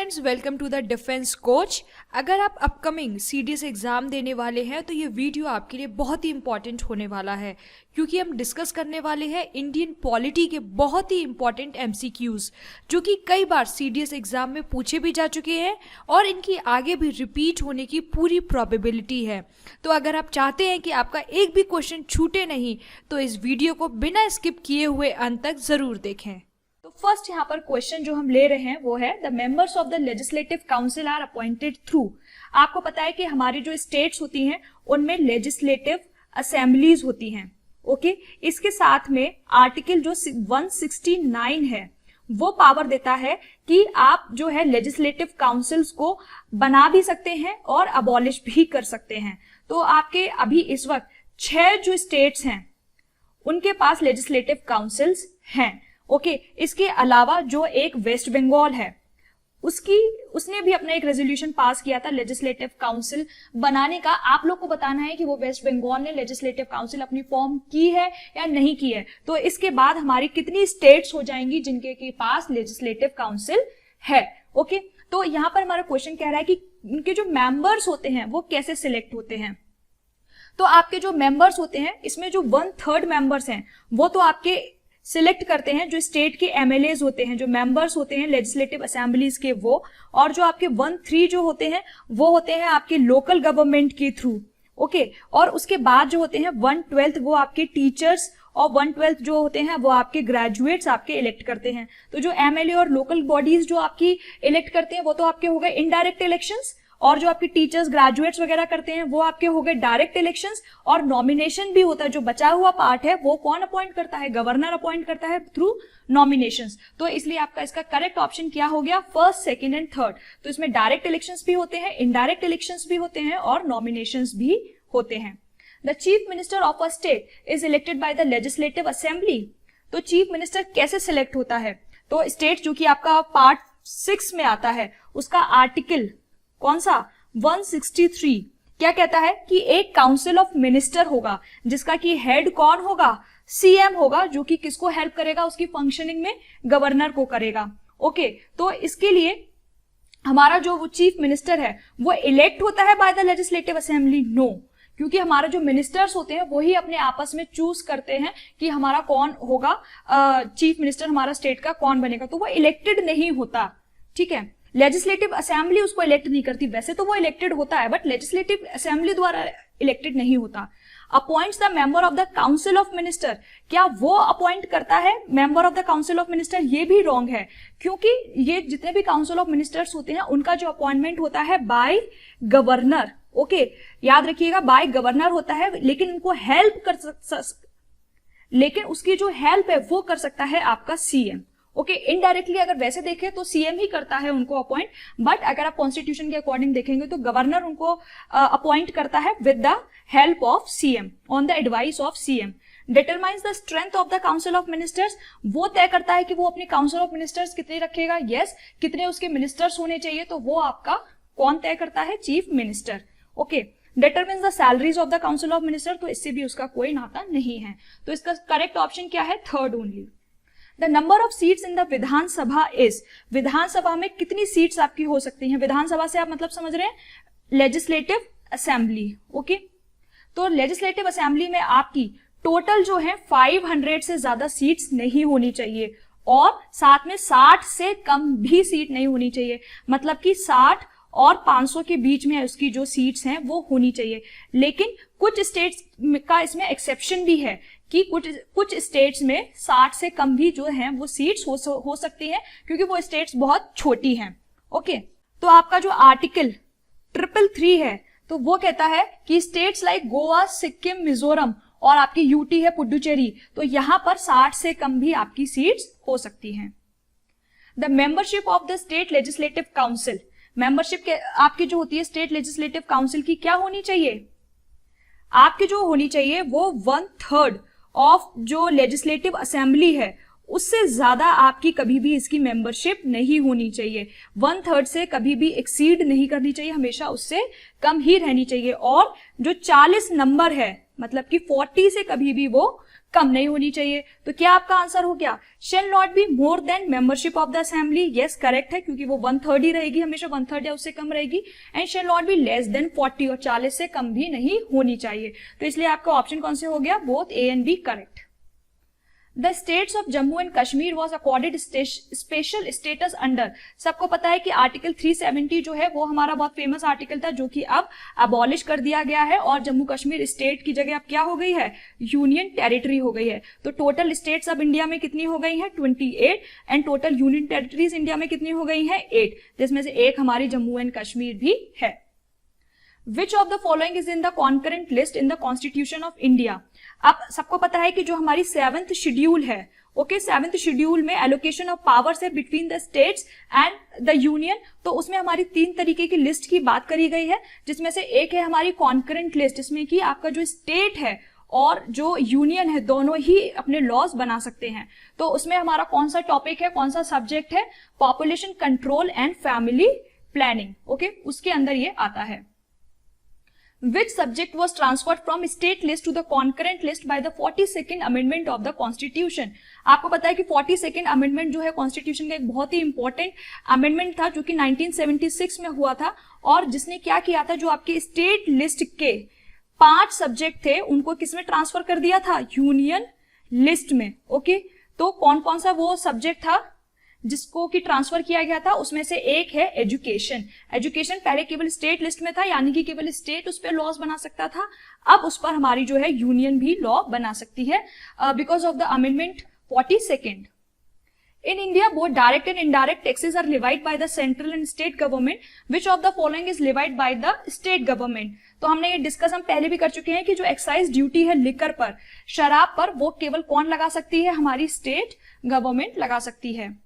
Friends, welcome to the defence coach. अगर आप upcoming CDS exam देने वाले हैं तो ये वीडियो आपके लिए बहुत ही इंपॉर्टेंट होने वाला है, क्योंकि हम डिस्कस करने वाले हैं इंडियन पॉलिटी के बहुत ही इंपॉर्टेंट एमसीक्यूज़ जो कि कई बार सीडीएस एग्ज़ाम में पूछे भी जा चुके हैं और इनकी आगे भी रिपीट होने की पूरी प्रोबेबिलिटी है। तो अगर आप चाहते हैं कि आपका एक भी क्वेश्चन छूटे नहीं तो इस वीडियो को बिना स्किप किए हुए अंत तक ज़रूर देखें। तो फर्स्ट यहाँ पर क्वेश्चन जो हम ले रहे हैं वो है the members of the legislative council are appointed through. आपको पता है कि हमारी जो स्टेट्स होती हैं उनमें लेजिस्लेटिव असेंबलीज होती हैं। ओके, इसके साथ में आर्टिकल जो 169 है वो पावर देता है कि आप जो है लेजिस्लेटिव काउंसिल्स को बना भी सकते हैं और अबॉलिश भी कर सकते हैं। तो आपके अभी इस वक्त 6 जो स्टेट्स हैं उनके पास लेजिस्लेटिव काउंसिल्स हैं। ओके, इसके अलावा जो एक वेस्ट बंगाल है उसने भी अपना एक रेजोल्यूशन पास किया था लेजिस्लेटिव काउंसिल बनाने का। आप लोग को बताना है कि वो वेस्ट बंगाल ने लेजिस्लेटिव काउंसिल अपनी फॉर्म की है या नहीं की है। तो इसके बाद हमारी कितनी स्टेट्स हो जाएंगी जिनके के पास लेजिस्लेटिव काउंसिल है। ओके, तो यहाँ पर हमारा क्वेश्चन कह रहा है कि उनके जो मेंबर्स होते हैं वो कैसे सिलेक्ट होते हैं। तो आपके जो मेंबर्स होते हैं इसमें जो 1/3 मेंबर्स हैं वो तो आपके सिलेक्ट करते हैं जो स्टेट के एमएलएज होते हैं, जो मेंबर्स होते हैं लेजिस्लेटिव असेंबलीज के वो, और जो आपके 1/3 जो होते हैं वो होते हैं आपके लोकल गवर्नमेंट के थ्रू। ओके, और उसके बाद जो होते हैं 1/12 वो आपके टीचर्स और 1/12 जो होते हैं वो आपके ग्रेजुएट्स आपके इलेक्ट करते हैं। तो जो एमएलए और लोकल बॉडीज जो आपकी इलेक्ट करते हैं वो तो आपके हो गए इनडायरेक्ट इलेक्शंस, और जो आपके टीचर्स ग्रेजुएट्स वगैरह करते हैं वो आपके हो गए डायरेक्ट इलेक्शंस, और नॉमिनेशन भी होता है। जो बचा हुआ पार्ट है वो कौन अपॉइंट करता है? गवर्नर अपॉइंट करता है थ्रू नॉमिनेशंस। तो इसलिए आपका इसका करेक्ट ऑप्शन क्या हो गया? First, second and third. तो इसमें डायरेक्ट इलेक्शंस भी होते हैं, इनडायरेक्ट इलेक्शंस भी होते हैं और नॉमिनेशंस भी होते हैं। The chief minister of a state is elected by the legislative assembly. तो चीफ मिनिस्टर कैसे सिलेक्ट होता है? तो स्टेट जो कि आपका पार्ट 6 में आता है उसका आर्टिकल कौन सा? 163 क्या कहता है कि एक काउंसिल ऑफ मिनिस्टर होगा जिसका कि हेड कौन होगा? सीएम होगा, जो कि किसको हेल्प करेगा? उसकी फंक्शनिंग में गवर्नर को करेगा। ओके, तो इसके लिए हमारा जो वो चीफ मिनिस्टर है वो इलेक्ट होता है by the legislative assembly? No, क्योंकि हमारे जो मिनिस्टर्स होते हैं वही अपने आपस में चूज करते हैं कि हमारा कौन होगा चीफ मिनिस्टर, हमारा स्टेट का कौन बनेगा। तो वो इलेक्टेड नहीं होता। ठीक है, लेजिस्लेटिव असेंबली उसको इलेक्ट नहीं करती। वैसे तो वो इलेक्टेड होता है बट लेजिस्लेटिव असेंबली द्वारा इलेक्टेड नहीं होता। Appoints the member of the council of minister, क्या वो अपॉइंट करता है member of the council of minister? ये भी रॉन्ग है, क्योंकि ये जितने भी काउंसिल ऑफ मिनिस्टर्स होते हैं उनका जो अपॉइंटमेंट होता है बाय गवर्नर। ओके, याद रखिएगा बाय गवर्नर होता है, लेकिन उनको हेल्प लेकिन उसकी जो हेल्प है वो कर सकता है आपका सीएम। ओके, इनडायरेक्टली अगर वैसे देखें तो सीएम ही करता है उनको अपॉइंट, बट अगर आप कॉन्स्टिट्यूशन के अकॉर्डिंग देखेंगे तो गवर्नर उनको अपॉइंट करता है with the help of CM, on the advice of CM. Determines the strength of the council of ministers, वो तय करता है कि वो अपनी काउंसिल ऑफ मिनिस्टर्स कितने रखेगा। यस, कितने उसके मिनिस्टर्स होने चाहिए, तो वो आपका कौन तय करता है? Chief minister. Okay, determines the salaries of the council of minister, तो इससे भी उसका कोई नाता नहीं है। तो इसका करेक्ट ऑप्शन क्या है? Third only. The number of seats in the Vidhansabha is, Vidhansabha में कितनी सीट्स आपकी हो सकती हैं? विधानसभा से आप मतलब समझ रहे हैं लेजिस्लेटिव असेंबली। ओके, तो लेजिस्लेटिव असेंबली में आपकी टोटल जो है 500 से ज्यादा सीट्स नहीं होनी चाहिए, और साथ में 60 से कम भी सीट नहीं होनी चाहिए। मतलब कि 60 और 500 के बीच में उसकी जो सीट्स हैं वो होनी चाहिए। लेकिन कुछ स्टेट्स का इसमें एक्सेप्शन भी है कि कुछ स्टेट्स में 60 से कम भी जो हैं वो सीट्स हो सकती हैं, क्योंकि वो स्टेट्स बहुत छोटी हैं। ओके, तो आपका जो आर्टिकल 333 है तो वो कहता है कि स्टेट्स लाइक गोवा, सिक्किम, मिजोरम और आपकी यूटी है पुडुचेरी, तो यहां पर 60 से कम भी आपकी सीट्स हो सकती हैं। The membership of the state legislative council, membership आपकी जो होती है स्टेट लेजिस्लेटिव काउंसिल की क्या होनी चाहिए? आपकी जो होनी चाहिए वो 1/3 ऑफ जो लेजिस्लेटिव असेंबली है उससे ज्यादा आपकी कभी भी इसकी मेंबरशिप नहीं होनी चाहिए। 1/3 से कभी भी एक्सीड नहीं करनी चाहिए, हमेशा उससे कम ही रहनी चाहिए। और जो 40 नंबर है मतलब कि 40 से कभी भी वो कम नहीं होनी चाहिए। तो क्या आपका आंसर हो गया? Shall not be more than membership of the assembly. Yes, correct है, क्योंकि वो 1/3 ही रहेगी, हमेशा 1/3 या उससे कम रहेगी। And shall not be less than 40, और 40 से कम भी नहीं होनी चाहिए। तो इसलिए आपका ऑप्शन कौन से हो गया? Both A and B correct. The states of Jammu and Kashmir was accorded special status under. सबको पता है कि आर्टिकल 370 जो है वो हमारा बहुत फेमस आर्टिकल था, जो कि अब अबॉलिश कर दिया गया है और जम्मू कश्मीर स्टेट की जगह अब क्या हो गई है? यूनियन टेरिटरी हो गई है। तो टोटल स्टेट्स अब इंडिया में कितनी हो गई है? 28। And total union territories India में कितनी हो गई है? 8, जिसमें से एक हमारी जम्मू एंड कश्मीर भी है। Which of the following is in the concurrent list in the Constitution of India? अब सबको पता है कि जो हमारी 7th शेड्यूल है, ओके, 7th शेड्यूल में एलोकेशन ऑफ पावर्स है between the states and the union. तो उसमें हमारी 3 तरीके की लिस्ट की बात करी गई है, जिसमें से एक है हमारी कॉन्करेंट लिस्ट, जिसमें कि आपका जो स्टेट है और जो यूनियन है दोनों ही अपने लॉज बना सकते हैं। तो उसमें हमारा कौन सा टॉपिक है, कौन सा सब्जेक्ट है? Population control and family planning. Okay, उसके अंदर ये आता है। Which subject was transferred from state list to the concurrent list by the 42nd amendment of the Constitution? आपको पता है कि 42nd amendment जो है Constitution का एक बहुत ही इंपॉर्टेंट अमेंडमेंट था, जो कि 1976 में हुआ था, और जिसने क्या किया था, जो आपके स्टेट लिस्ट के 5 सब्जेक्ट थे उनको किसमें ट्रांसफर कर दिया था? यूनियन लिस्ट में। ओके, तो कौन कौन सा वो सब्जेक्ट था जिसको कि ट्रांसफर किया गया था? उसमें से एक है एजुकेशन। एजुकेशन पहले केवल स्टेट लिस्ट में था, यानी कि केवल स्टेट उस पर लॉज बना सकता था। अब उस पर हमारी जो है यूनियन भी लॉ बना सकती है because of the amendment 42nd। In India, both direct and indirect taxes are levied by the central and state government. Which of the following is levied by the state government? तो हमने ये discuss हम पहले भी कर चुके हैं कि जो एक्साइज ड्यूटी है लिकर पर, शराब पर, वो केवल कौन लगा सकती है? हमारी स्टेट गवर्नमेंट लगा सकती है।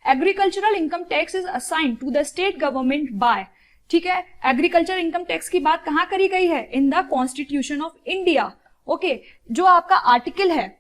Agricultural income tax is assigned to the state government by. ठीक है, एग्रीकल्चर इनकम टैक्स की बात कहां करी गई है? In the constitution of India. Okay, जो आपका आर्टिकल है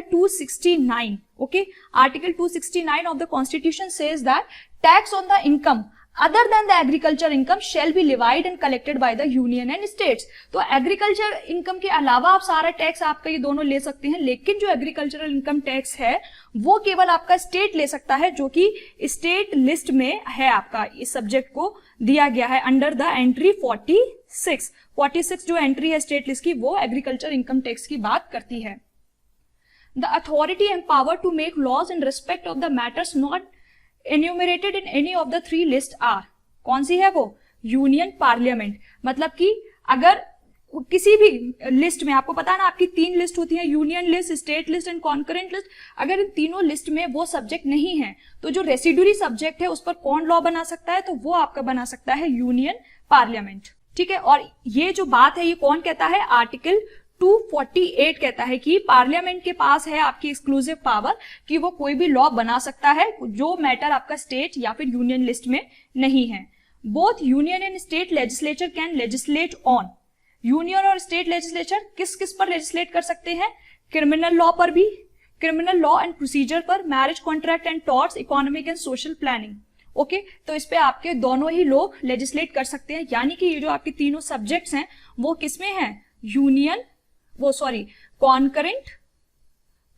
269। Okay, article 269 of the constitution says that tax on the income other than the agriculture income shall be levied and collected by the union and states. तो agriculture income के अलावा आप सारा tax आपका ये दोनों ले सकते हैं, लेकिन जो एग्रीकल्चरल इनकम टैक्स है वो केवल आपका स्टेट ले सकता है, जो कि स्टेट लिस्ट में है। आपका इस सब्जेक्ट को दिया गया है अंडर द एंट्री 46 जो एंट्री है स्टेट लिस्ट की, वो एग्रीकल्चर इनकम टैक्स की बात करती है। The authority empower to make laws in respect of the matters not enumerated in any of the 3 list are। कौन सी है वो? Union parliament. मतलब कि अगर किसी भी लिस्ट में, आपको पता है ना आपकी 3 लिस्ट होती है, union list, state list and concurrent list, अगर इन तीनों लिस्ट में वो सब्जेक्ट नहीं है तो जो रेसिडुअरी सब्जेक्ट है उस पर कौन लॉ बना सकता है? तो वो आपका बना सकता है यूनियन पार्लियामेंट। ठीक है, और ये जो बात है ये कौन कहता है? आर्टिकल 248 कहता है कि पार्लियामेंट के पास है आपकी एक्सक्लूसिव पावर कि वो कोई भी लॉ बना सकता है जो मैटर आपका स्टेट या फिर यूनियन लिस्ट में नहीं है। Both union and state legislature can legislate on. Union और स्टेट लेजिस्लेचर किस किस पर लेजिस्लेट कर सकते हैं? क्रिमिनल लॉ पर भी, क्रिमिनल लॉ एंड प्रोसीजर पर, marriage contract and torts, economic and social planning. Okay, तो इस पे आपके दोनों ही लोग लेजिस्लेट कर सकते हैं, यानी कि ये जो आपके तीनों सब्जेक्ट्स हैं वो किसमें हैं? यूनियन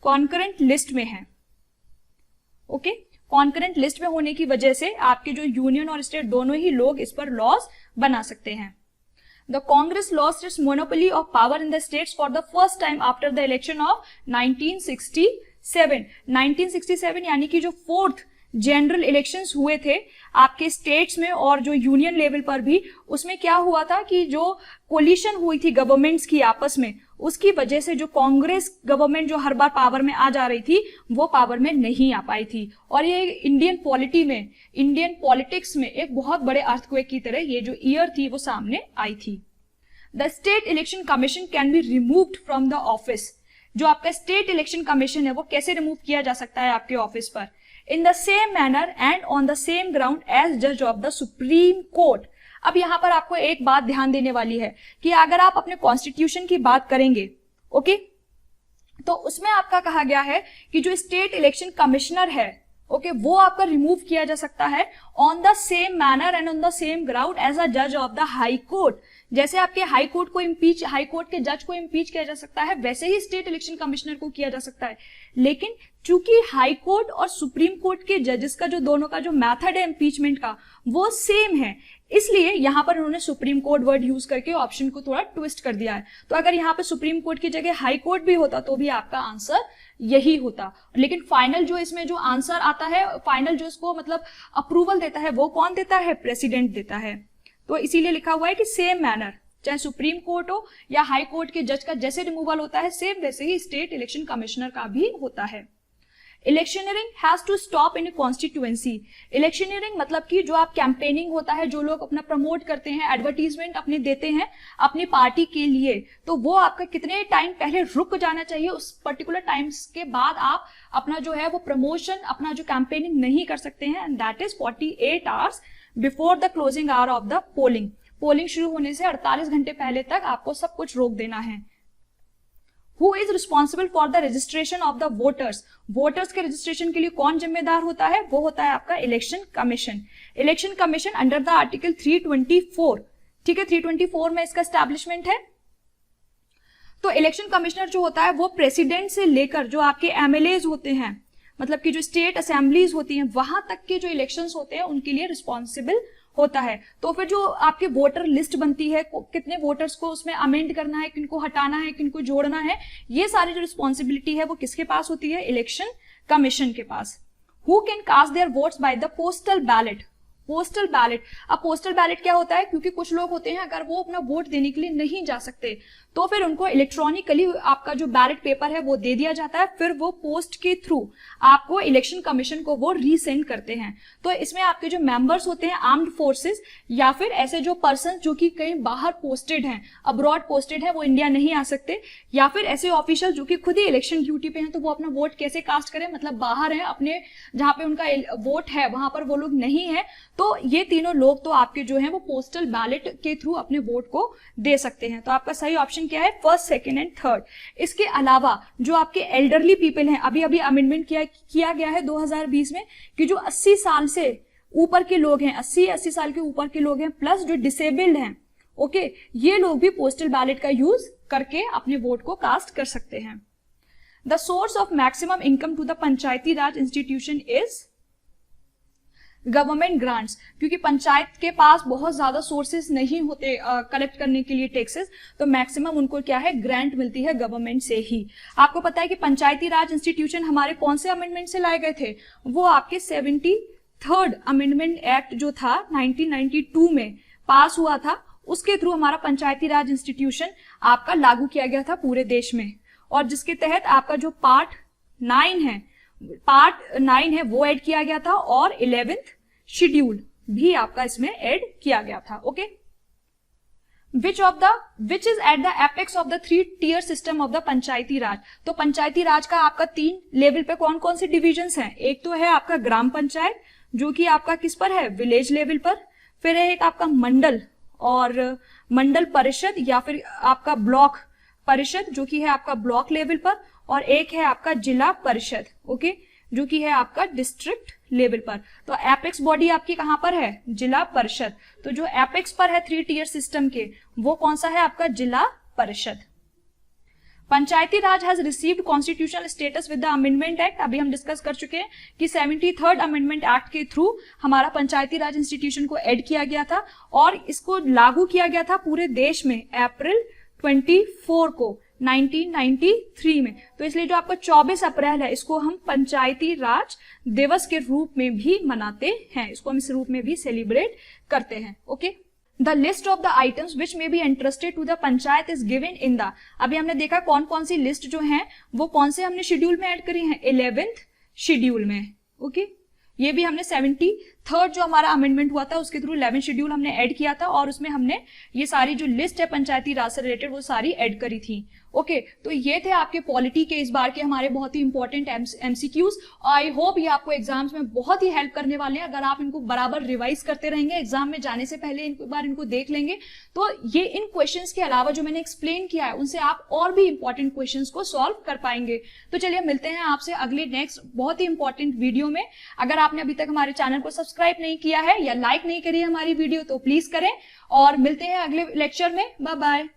कॉन्करेंट लिस्ट में है। ओके, कॉन्करेंट लिस्ट में होने की वजह से आपके जो यूनियन और स्टेट दोनों ही लोग इस पर लॉज बना सकते हैं। The Congress lost its monopoly of power in the states for the first time after the election of 1967 यानी कि जो 4th जनरल इलेक्शंस हुए थे आपके स्टेट्स में और जो यूनियन लेवल पर भी, उसमें क्या हुआ था कि जो कोलिशन हुई थी गवर्नमेंट्स की आपस में, उसकी वजह से जो कांग्रेस गवर्नमेंट जो हर बार पावर में आ जा रही थी वो पावर में नहीं आ पाई थी, और ये इंडियन पॉलिटिक्स में एक बहुत बड़े अर्थक्वेक की तरह ये जो ईयर थी वो सामने आई थी। The state election commission can be removed from the office. जो आपका स्टेट इलेक्शन कमीशन है वो कैसे रिमूव किया जा सकता है आपके ऑफिस पर? In the same manner and on the same ground as जज ऑफ द सुप्रीम कोर्ट। अब यहां पर आपको एक बात ध्यान देने वाली है कि अगर आप अपने कॉन्स्टिट्यूशन की बात करेंगे, ओके, तो उसमें आपका कहा गया है कि जो स्टेट इलेक्शन कमिश्नर है ओके, वो आपका रिमूव किया जा सकता है on the same manner and on the same ground as a जज ऑफ द हाई कोर्ट। जैसे आपके हाई कोर्ट के जज को इम्पीच किया जा सकता है, वैसे ही स्टेट इलेक्शन कमिश्नर को किया जा सकता है। लेकिन चूंकि हाई कोर्ट और सुप्रीम कोर्ट के जजेस का जो दोनों का जो मेथड है इम्पीचमेंट का वो सेम है, इसलिए यहां पर उन्होंने सुप्रीम कोर्ट वर्ड यूज करके ऑप्शन को थोड़ा ट्विस्ट कर दिया है। तो अगर यहाँ पे सुप्रीम कोर्ट की जगह हाई कोर्ट भी होता तो भी आपका आंसर यही होता। लेकिन फाइनल जो इसमें जो आंसर आता है, फाइनल जो इसको मतलब अप्रूवल देता है, वो कौन देता है? प्रेसिडेंट देता है। तो इसीलिए लिखा हुआ है कि सेम मैनर, चाहे सुप्रीम कोर्ट हो या हाई कोर्ट के जज का जैसे रिमूवल होता है, सेम वैसे ही स्टेट इलेक्शन कमिश्नर का भी होता है। Electioneering has to stop in constituency. Electioneering मतलब कि जो आप कैंपेनिंग होता है, जो लोग अपना प्रमोट करते हैं, एडवर्टीजमेंट अपने देते हैं अपनी पार्टी के लिए, तो वो आपका कितने टाइम पहले रुक जाना चाहिए, उस पर्टिकुलर टाइम्स के बाद आप अपना जो है वो प्रमोशन, अपना जो कैंपेनिंग नहीं कर सकते हैं, and that is 48 hours before the closing hour of the polling. Polling शुरू होने से 48 घंटे पहले तक आपको सब कुछ रोक देना है। Who is responsible for the registration of the voters? Voters के रजिस्ट्रेशन के लिए कौन जिम्मेदार होता है? वो होता है आपका election commission. Election commission under the article 324, ठीक है, 324 में इसका एस्टैब्लिशमेंट है। तो इलेक्शन कमिश्नर जो होता है वो प्रेसिडेंट से लेकर जो आपके एमएलएज होते हैं, मतलब कि जो स्टेट असेंबलीज होती हैं, वहां तक के जो इलेक्शंस होते हैं उनके लिए रिस्पॉन्सिबल होता है। तो फिर जो आपके वोटर लिस्ट बनती है, कितने वोटर्स को उसमें अमेंड करना है, किनको हटाना है, किनको जोड़ना है, ये सारी जो रिस्पॉन्सिबिलिटी है वो किसके पास होती है? इलेक्शन कमीशन के पास। Who can cast their votes by the postal ballot? Postal ballot, अब पोस्टल बैलेट क्या होता है? क्योंकि कुछ लोग होते हैं अगर वो अपना वोट देने के लिए नहीं जा सकते तो फिर उनको इलेक्ट्रॉनिकली आपका जो बैलेट पेपर है वो दे दिया जाता है, फिर वो पोस्ट के थ्रू आपको इलेक्शन कमीशन को वो रीसेंड करते हैं। तो इसमें आपके जो मेंबर्स होते हैं आर्म्ड फोर्सेस या फिर ऐसे जो पर्सन जो कि कहीं बाहर पोस्टेड हैं, अब्रॉड पोस्टेड है, वो इंडिया नहीं आ सकते, या फिर ऐसे ऑफिशियल जो कि खुद ही इलेक्शन ड्यूटी पे हैं, तो वो अपना वोट कैसे कास्ट करें, मतलब बाहर है अपने जहां पे उनका वोट है वहां पर वो लोग नहीं है, तो ये तीनों लोग तो आपके जो है वो पोस्टल बैलेट के थ्रू अपने वोट को दे सकते हैं। तो आपका सही ऑप्शन क्या है? First, second and third. इसके अलावा जो आपके एल्डरली पीपल हैं, अभी अभी अमेंडमेंट किया गया है 2020 में कि जो 80 साल से ऊपर के लोग हैं, 80 साल के ऊपर के लोग हैं, प्लस जो डिसेबल्ड हैं, ओके, ये लोग भी पोस्टल बैलेट का यूज करके अपने वोट को कास्ट कर सकते हैं। The source of maximum income to the panchayati raj institution is government grants, क्योंकि पंचायत के पास बहुत ज्यादा सोर्सेज नहीं होते कलेक्ट करने के लिए टैक्सेस, तो मैक्सिमम उनको क्या है? ग्रांट मिलती है गवर्नमेंट से ही। आपको पता है कि पंचायती राज इंस्टीट्यूशन हमारे कौन से अमेंडमेंट से लाए गए थे? वो आपके 73rd अमेंडमेंट एक्ट जो था 1992 में पास हुआ था, उसके थ्रू हमारा पंचायती राज इंस्टीट्यूशन आपका लागू किया गया था पूरे देश में, और जिसके तहत आपका जो पार्ट 9 है वो ऐड किया गया था, और 11th शेड्यूल भी आपका इसमें ऐड किया गया था। Okay, which is at the apex of the 3-tier system of the panchayati raj? तो पंचायती राज का आपका 3 लेवल पे कौन कौन से डिविजन्स हैं? एक तो है आपका ग्राम पंचायत जो कि आपका किस पर है? विलेज लेवल पर। फिर है एक आपका मंडल और मंडल परिषद या फिर आपका ब्लॉक परिषद जो कि है आपका ब्लॉक लेवल पर, और एक है आपका जिला परिषद, ओके, जो कि है आपका डिस्ट्रिक्ट लेवल पर। तो एपेक्स बॉडी आपकी कहां पर है? जिला परिषद। तो जो एपेक्स पर है 3-tier सिस्टम के, वो कौन सा है? आपका जिला परिषद। Panchayati raj has received constitutional status with the amendment act. अभी हम डिस्कस कर चुके हैं कि 73rd अमेंडमेंट एक्ट के थ्रू हमारा पंचायती राज इंस्टीट्यूशन को ऐड किया गया था, और इसको लागू किया गया था पूरे देश में अप्रैल 24 को 1993 में। तो इसलिए जो आपका 24 अप्रैल है, इसको हम पंचायती राज दिवस के रूप में भी मनाते हैं, इसको हम इस रूप में भी सेलिब्रेट करते हैं। Okay, the list of the items which may be entrusted to the panchayat is given in the. अभी हमने देखा कौन कौन सी लिस्ट जो है वो कौन से हमने शेड्यूल में ऐड करी है? 11th शेड्यूल में। ओके, ये भी हमने 73rd जो हमारा अमेंडमेंट हुआ था उसके थ्रू 11th शेड्यूल हमने ऐड किया था, और उसमें हमने ये सारी जो लिस्ट है पंचायती राज से रिलेटेड वो सारी ऐड करी थी। ओके, तो ये थे आपके पॉलिटी के इस बार के हमारे बहुत ही इंपॉर्टेंट एमसीक्यूज। आई होप ये आपको एग्जाम्स में बहुत ही हेल्प करने वाले हैं। अगर आप इनको बराबर रिवाइज करते रहेंगे, एग्जाम में जाने से पहले एक बार इनको देख लेंगे, तो ये इन क्वेश्चंस के अलावा जो मैंने एक्सप्लेन किया है उनसे आप और भी इंपॉर्टेंट क्वेश्चंस को सॉल्व कर पाएंगे। तो चलिए मिलते हैं आपसे अगले नेक्स्ट बहुत ही इंपॉर्टेंट वीडियो में। अगर आपने अभी तक हमारे चैनल को सब्सक्राइब नहीं किया है या लाइक नहीं करी है हमारी वीडियो, तो प्लीज करें, और मिलते हैं अगले लेक्चर में। Bye bye.